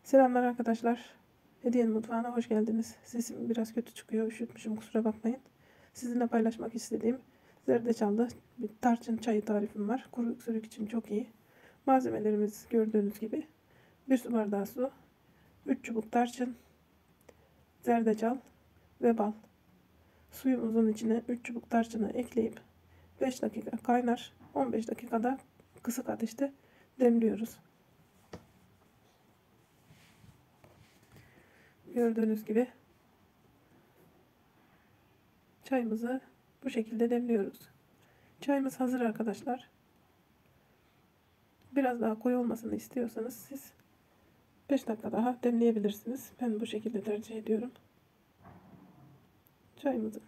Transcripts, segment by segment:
Selamlar arkadaşlar. Hediyenin mutfağına hoş geldiniz. Sesim biraz kötü çıkıyor. Üşütmüşüm, kusura bakmayın. Sizinle paylaşmak istediğim zerdeçallı bir tarçın çayı tarifim var. Kuru öksürük için çok iyi. Malzemelerimiz gördüğünüz gibi 1 su bardağı su, 3 çubuk tarçın, zerdeçal ve bal. Suyumuzun içine 3 çubuk tarçını ekleyip 5 dakika kaynar, 15 dakikada kısık ateşte demliyoruz. Gördüğünüz gibi çayımızı bu şekilde demliyoruz. Çayımız hazır arkadaşlar. Biraz daha koyu olmasını istiyorsanız siz 5 dakika daha demleyebilirsiniz. Ben bu şekilde tercih ediyorum. Çayımızı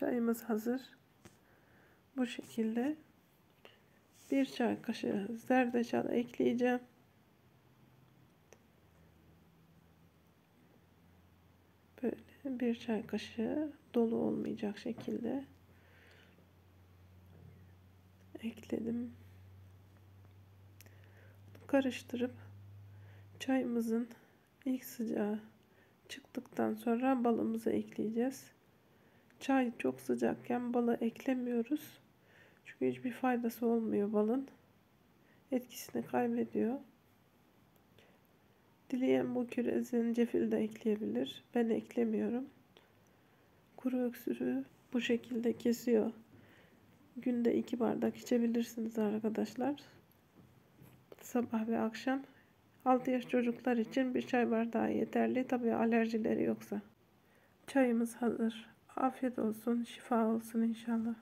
Çayımız hazır. Bu şekilde bir çay kaşığı zerdeçal ekleyeceğim. Böyle bir çay kaşığı dolu olmayacak şekilde ekledim. Karıştırıp çayımızın ilk sıcağı çıktıktan sonra balımızı ekleyeceğiz. Çay çok sıcakken balı eklemiyoruz. Çünkü hiçbir faydası olmuyor balın. Etkisini kaybediyor. Dileyen bu küre zencefil de ekleyebilir. Ben eklemiyorum. Kuru öksürüğü bu şekilde kesiyor. Günde 2 bardak içebilirsiniz arkadaşlar. Sabah ve akşam. 6 yaş çocuklar için bir çay bardağı yeterli. Tabii alerjileri yoksa. Çayımız hazır. Afiyet olsun, şifa olsun inşallah.